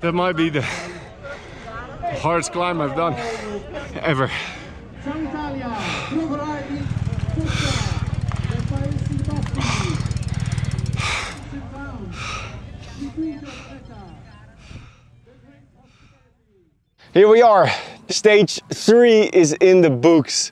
That might be the hardest climb I've done ever. Here we are. Stage 3 is in the books.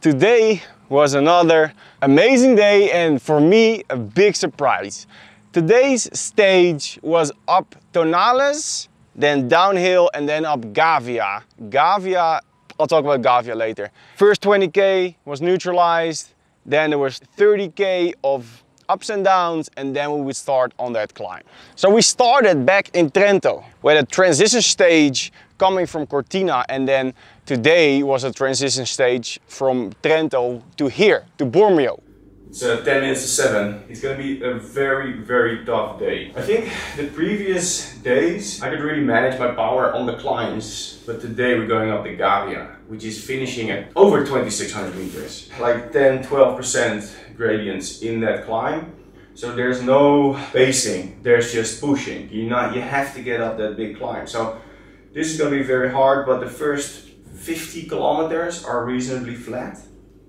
Today was another amazing day and for me a big surprise. Today's stage was up Tonales, then downhill and then up GAVIA. GAVIA, I'll talk about GAVIA later. First 20k was neutralized, then there was 30k of ups and downs, and then we would start on that climb. So we started back in Trento with a transition stage coming from Cortina, and then today was a transition stage from Trento to here, to Bormio. It's 10 minutes to 7. It's going to be a very tough day. I think the previous days I could really manage my power on the climbs, but today we're going up the GAVIA, which is finishing at over 2600 meters. Like 10-12% gradients in that climb. So there's no pacing, there's just pushing. You have to get up that big climb. So this is going to be very hard, but the first 50 kilometers are reasonably flat.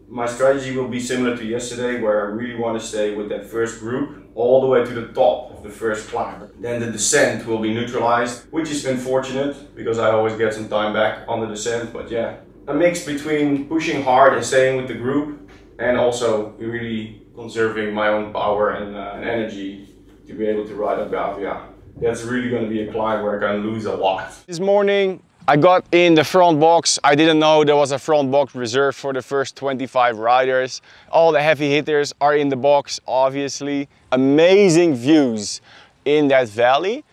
My strategy will be similar to yesterday, where I really want to stay with that first group all the way to the top of the first climb. Then the descent will be neutralized, which is unfortunate because I always get some time back on the descent. But yeah, a mix between pushing hard and staying with the group and also really conserving my own power and energy to be able to ride up GAVIA. That's really going to be a climb where I can lose a lot. This morning I got in the front box. I didn't know there was a front box reserved for the first 25 riders. All the heavy hitters are in the box, obviously. Amazing views in that valley.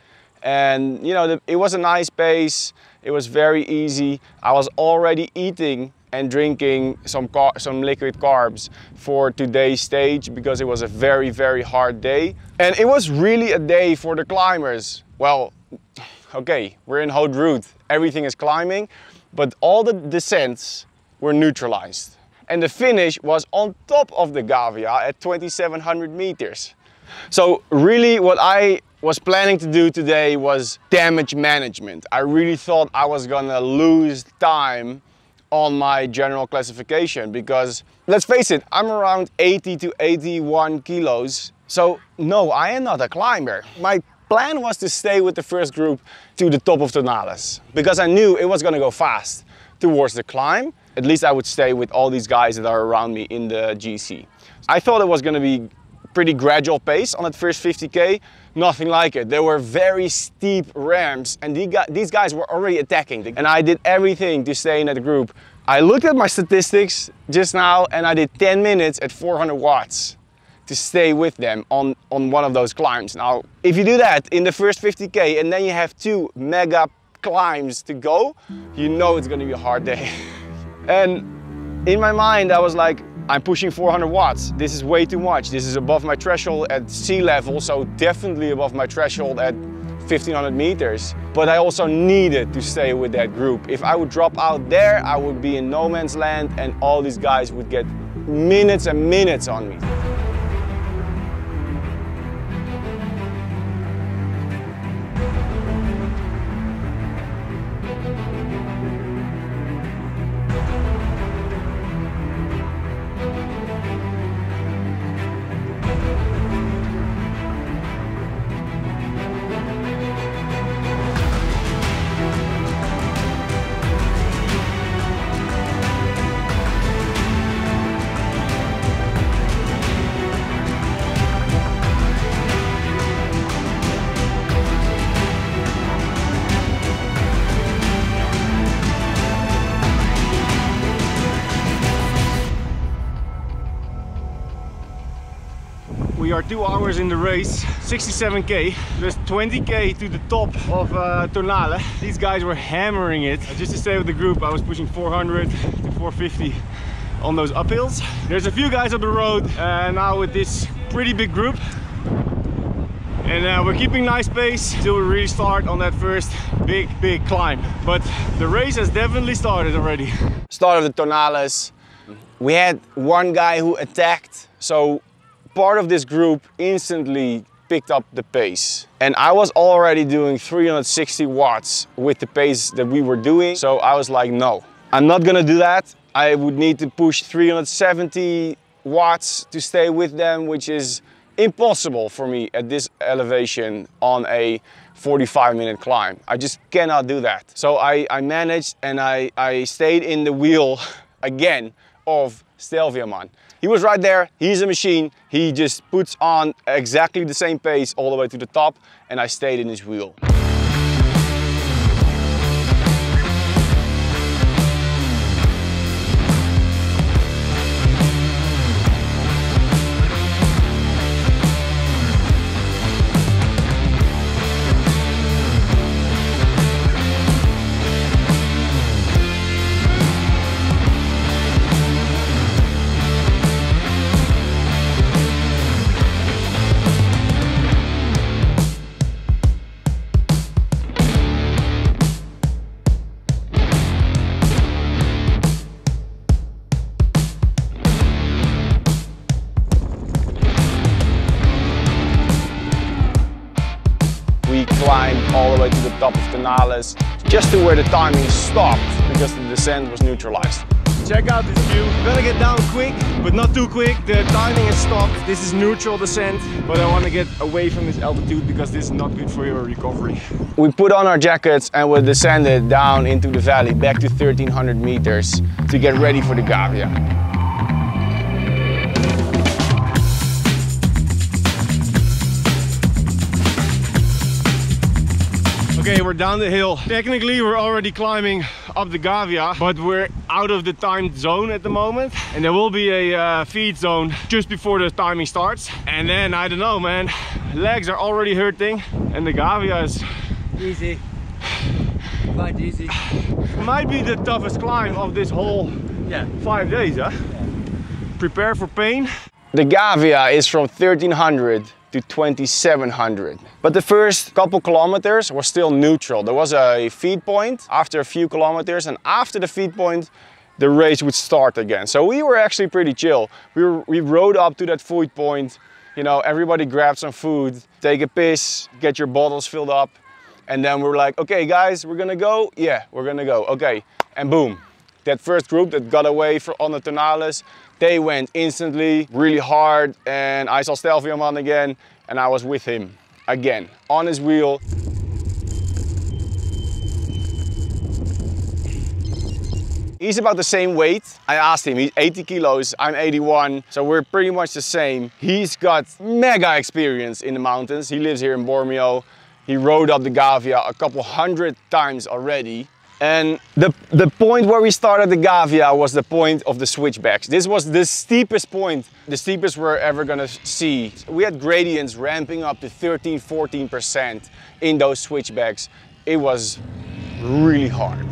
And you know, it was a nice pace. It was very easy. I was already eating and drinking some liquid carbs for today's stage because it was a very hard day. And it was really a day for the climbers. Well, okay, we're in Haute, everything is climbing, but all the descents were neutralized. And the finish was on top of the GAVIA at 2700 meters. So really what I was planning to do today was damage management. I really thought I was gonna lose time on my general classification because, let's face it, I'm around 80 to 81 kilos. So no, I am not a climber. My plan was to stay with the first group to the top of Tonales because I knew it was going to go fast towards the climb. At least I would stay with all these guys that are around me in the GC. I thought it was going to be pretty gradual pace on that first 50k. Nothing like it. There were very steep ramps and these guys were already attacking. And I did everything to stay in that group. I looked at my statistics just now and I did 10 minutes at 400 watts. To stay with them on one of those climbs. Now, if you do that in the first 50k and then you have 2 mega climbs to go, you know it's gonna be a hard day. And in my mind, I was like, I'm pushing 400 watts. This is way too much. This is above my threshold at sea level, so definitely above my threshold at 1500 meters. But I also needed to stay with that group. If I would drop out there, I would be in no man's land and all these guys would get minutes and minutes on me. We are 2 hours in the race, 67k, there's 20k to the top of Tonales. These guys were hammering it. Just to stay with the group, I was pushing 400 to 450 on those uphills. There's a few guys up the road now with this pretty big group. And we're keeping nice pace till we really start on that first big climb. But the race has definitely started already. Start of the Tonales. We had one guy who attacked, so part of this group instantly picked up the pace. And I was already doing 360 watts with the pace that we were doing. So I was like, no, I'm not gonna do that. I would need to push 370 watts to stay with them, which is impossible for me at this elevation on a 45-minute climb. I just cannot do that. So I managed, and I stayed in the wheel again of Stelvio Man. He was right there, he's a machine. He just puts on exactly the same pace all the way to the top, and I stayed in his wheel. We climbed all the way to the top of Tonales, just to where the timing stopped because the descent was neutralized. Check out this view. Gotta get down quick, but not too quick. The timing is stopped. This is neutral descent, but I want to get away from this altitude because this is not good for your recovery. We put on our jackets and we descended down into the valley back to 1300 meters to get ready for the GAVIA. Okay, we're down the hill. Technically, we're already climbing up the GAVIA, but we're out of the timed zone at the moment. And there will be a feed zone just before the timing starts. And then, I don't know, man, legs are already hurting. And the GAVIA is... easy. Quite easy. Might be the toughest climb of this whole 5 days, huh? Yeah. Prepare for pain. The GAVIA is from 1300 to 2700. But the first couple kilometers was still neutral. There was a feed point after a few kilometers, and after the feed point, the race would start again. So we were actually pretty chill. We rode up to that feed point, you know, everybody grabbed some food, take a piss, get your bottles filled up, and then we're like, okay guys, we're gonna go? Yeah, we're gonna go, okay. And boom, that first group that got away on the Tonales, they went instantly, really hard, and I saw Stelvio Man again, and I was with him again, on his wheel. He's about the same weight. I asked him, he's 80 kilos, I'm 81, so we're pretty much the same. He's got mega experience in the mountains. He lives here in Bormio. He rode up the GAVIA a couple hundred times already. And the point where we started the GAVIA was the point of the switchbacks. This was the steepest point, the steepest we're ever gonna see. We had gradients ramping up to 13–14% in those switchbacks. It was really hard.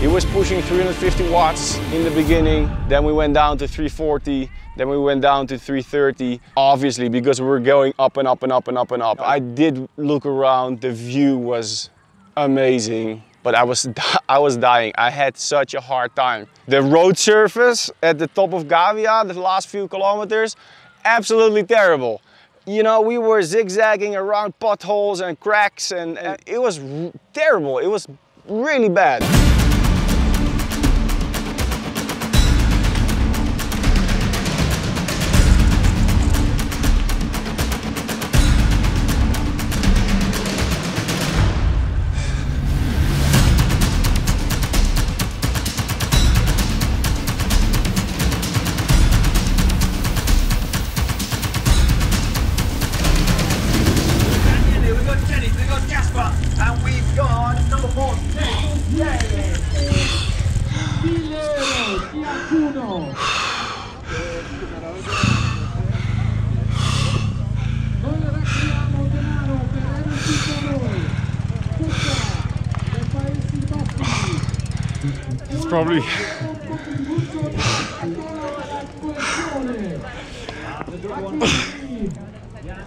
He was pushing 350 watts in the beginning, then we went down to 340, then we went down to 330, obviously because we were going up and up and up and up and up. I did look around, the view was amazing, but I was dying. I had such a hard time. The road surface at the top of GAVIA, the last few kilometers, absolutely terrible. You know, we were zigzagging around potholes and cracks, and it was terrible. It was really bad. Probably.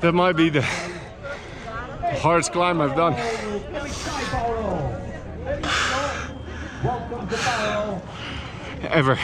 That might be the hardest climb I've done. Ever.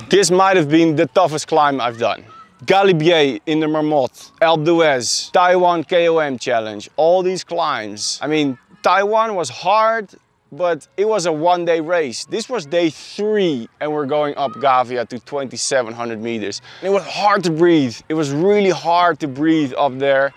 This might have been the toughest climb I've done. Galibier in the Marmotte, Alpe d'Huez, Taiwan KOM challenge, all these climbs. I mean, Taiwan was hard, but it was a one-day race. This was day 3 and we're going up Gavia to 2,700 meters. And it was hard to breathe. It was really hard to breathe up there.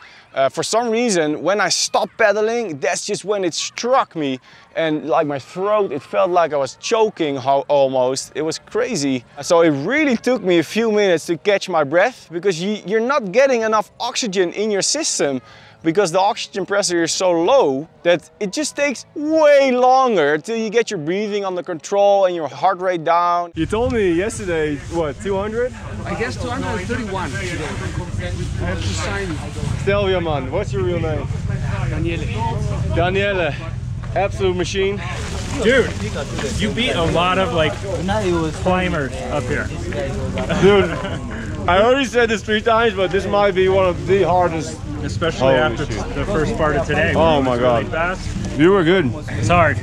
For some reason, when I stopped pedaling, that's just when it struck me. And like my throat, it felt like I was choking almost. It was crazy. So it really took me a few minutes to catch my breath because you're not getting enough oxygen in your system because the oxygen pressure is so low that it just takes way longer till you get your breathing under control and your heart rate down. You told me yesterday, what, 200? I guess 231 today. I have to sign. Stelvio Man, what's your real name? Daniele. Daniele, absolute machine. Dude, you beat a lot of like climbers up here. Dude, I already said this 3 times, but this might be one of the hardest. Especially after the first part of today. Oh my God. Really fast. You were good. It's hard.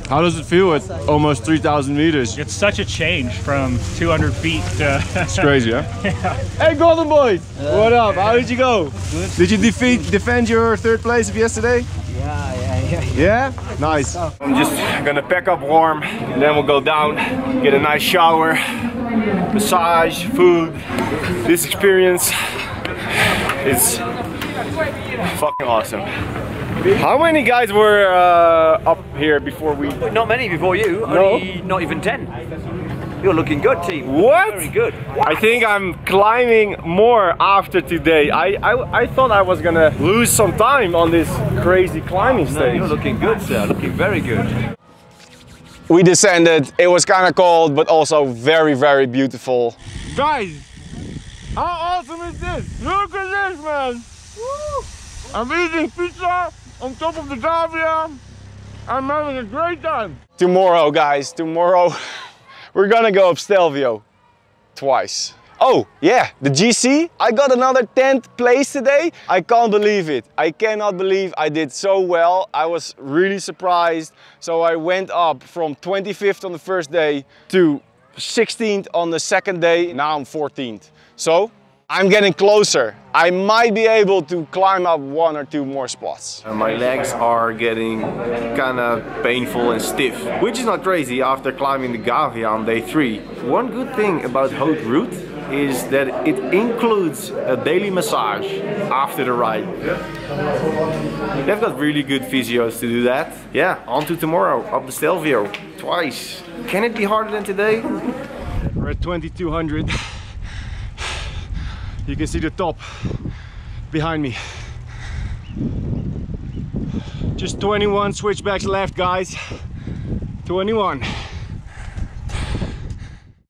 How does it feel at almost 3,000 meters? It's such a change from 200 feet to... It's crazy, huh? Yeah. Hey, Golden Boys! What up? How did you go? Good. Did you defend your 3rd place of yesterday? Yeah. Yeah? Nice. I'm just gonna pack up warm, and then we'll go down, get a nice shower, massage, food. This experience, it's fucking awesome. How many guys were up here before we... Not many before you, only not even 10. You're looking good, team. What? Very good. I think I'm climbing more after today. I thought I was gonna lose some time on this crazy climbing stage. No, you're looking good, sir. Looking very good. We descended. It was kind of cold, but also very, very beautiful. Guys, how awesome is this? Look at this, man. Woo. I'm eating pizza on top of the Gavia. I'm having a great time. Tomorrow, guys, tomorrow we're gonna go up Stelvio twice. Oh, yeah, the GC. I got another 10th place today. I can't believe it. I cannot believe I did so well. I was really surprised. So I went up from 25th on the first day to 16th on the second day. Now I'm 14th. So I'm getting closer. I might be able to climb up 1 or 2 more spots. My legs are getting kind of painful and stiff, which is not crazy after climbing the Gavia on day 3. One good thing about Haute route is that it includes a daily massage after the ride. They've got really good physios to do that. Yeah, on to tomorrow, up the Stelvio, twice. Can it be harder than today? We're at 2200. You can see the top behind me. Just 21 switchbacks left, guys. 21.